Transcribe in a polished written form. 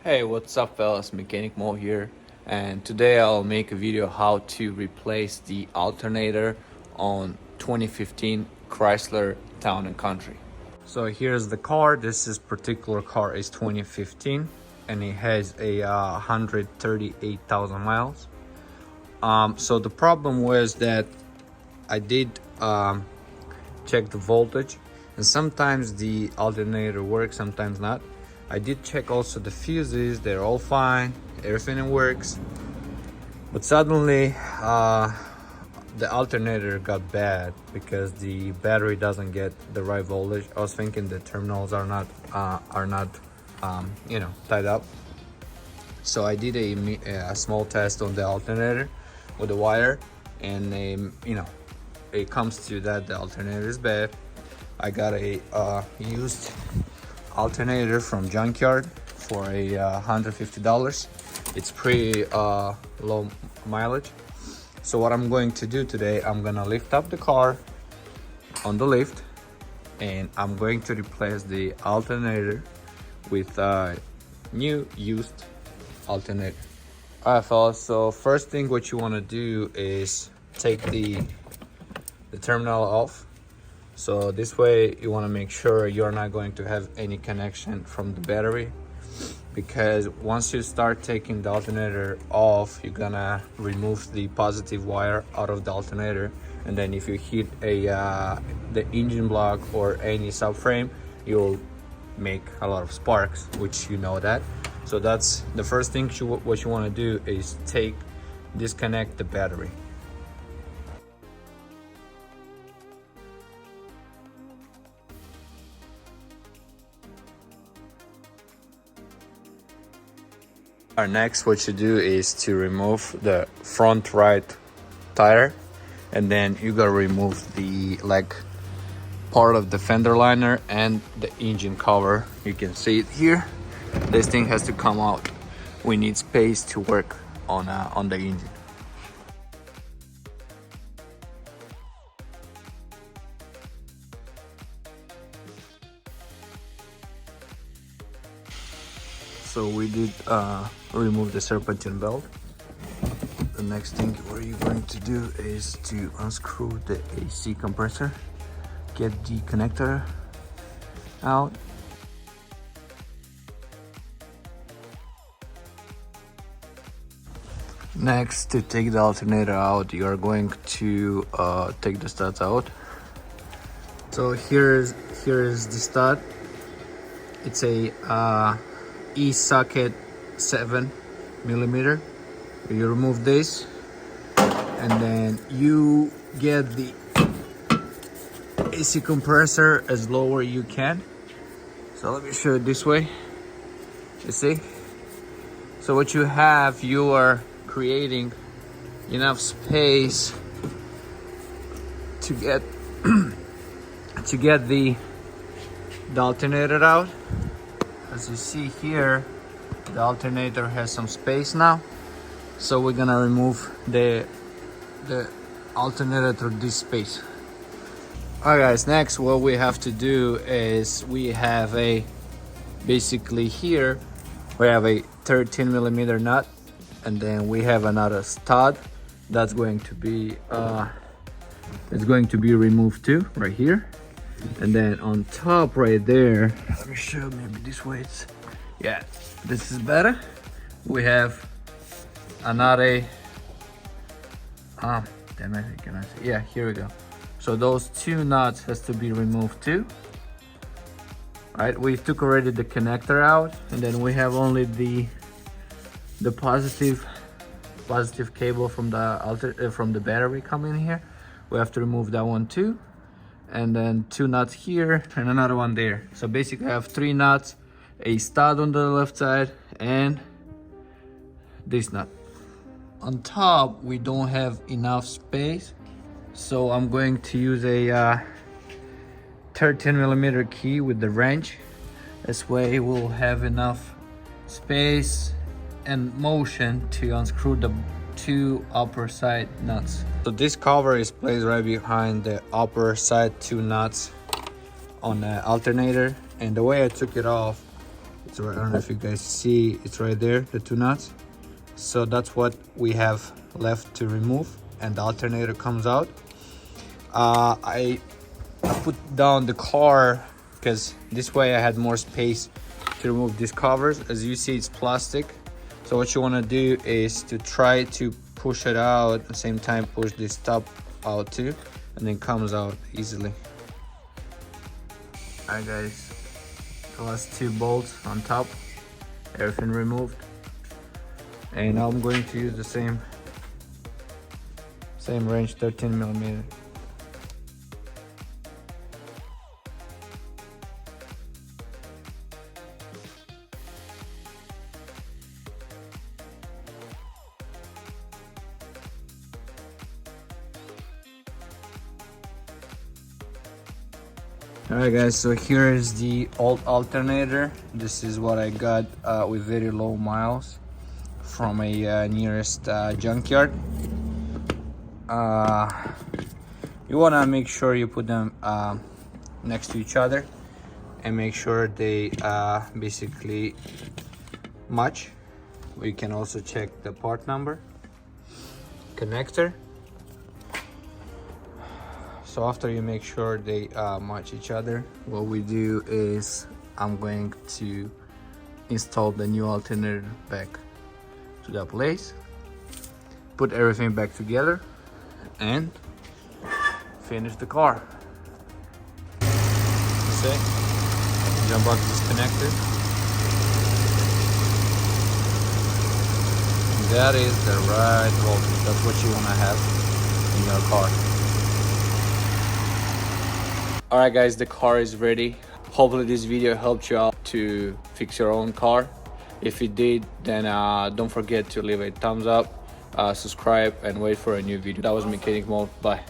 Hey, what's up fellas, Mechanic Mo here, and today I'll make a video how to replace the alternator on 2015 Chrysler Town & Country. So here's the car. This particular car is 2015 and it has a 138,000 miles. So the problem was that I did check the voltage, and sometimes the alternator works, sometimes not. I did check also the fuses, they're all fine, everything works. But suddenly the alternator got bad because the battery doesn't get the right voltage. I was thinking the terminals are not tied up. So I did a small test on the alternator with the wire, and it comes to that the alternator is bad. I got a used alternator from junkyard for a $150. It's pretty low mileage. So what I'm going to do today, I'm gonna lift up the car on the lift and I'm going to replace the alternator with a new used alternator. Alright fellas, so first thing what you want to do is take the terminal off. So this way you want to make sure you're not going to have any connection from the battery, because once you start taking the alternator off, you're gonna remove the positive wire out of the alternator, and then if you hit the engine block or any subframe, you'll make a lot of sparks, which you know that. So that's the first thing what you want to do is disconnect the battery. Next, what you do is to remove the front right tire, and then you gotta remove the part of the fender liner and the engine cover. You can see it here. This thing has to come out. We need space to work on the engine. So we did remove the serpentine belt. The next thing what you're going to do is to unscrew the AC compressor, get the connector out. Next, to take the alternator out, you are going to take the studs out. So here is the stud. It's a E-socket 7mm. You remove this, and then you get the AC compressor as lower you can. So let me show it this way. You see? So what you have, you are creating enough space to get the alternator out. As you see here, the alternator has some space now, so we're gonna remove the alternator through this space. Alright guys, next what we have to do is we have basically here we have a 13mm nut, and then we have another stud that's going to be removed too, right here. And then on top right there, let me show, maybe this way this is better. We have another here we go. So those two nuts has to be removed too. Right, we took already the connector out, and then we have only the positive cable from the battery coming here. We have to remove that one too. And then two nuts here and another one there. So basically I have three nuts, a stud on the left side and this nut. On top we don't have enough space, so I'm going to use a 13mm key with the wrench. This way we'll have enough space and motion to unscrew the two upper side nuts. So this cover is placed right behind the upper side two nuts on the alternator, and the way I took it off, I don't know if you guys see, it's right there, the two nuts. So that's what we have left to remove, and the alternator comes out. I put down the car because this way I had more space to remove these covers. As you see, it's plastic. So what you want to do is to try to push it out at the same time, push this top out too, and then comes out easily. Alright guys, the last two bolts on top, everything removed, and now I'm going to use the same range, 13mm. Alright guys, so here is the old alternator. This is what I got with very low miles from a nearest junkyard. You want to make sure you put them next to each other and make sure they basically match. We can also check the part number, connector. So after you make sure they match each other, what we do is I'm going to install the new alternator back to that place, put everything back together, and finish the car. That's it. Jump box disconnected. That is the right voltage. That's what you want to have in your car. Alright guys, the car is ready. Hopefully this video helped you out to fix your own car. If it did, then don't forget to leave a thumbs up, subscribe, and wait for a new video. That was Mechanic Mode. Bye.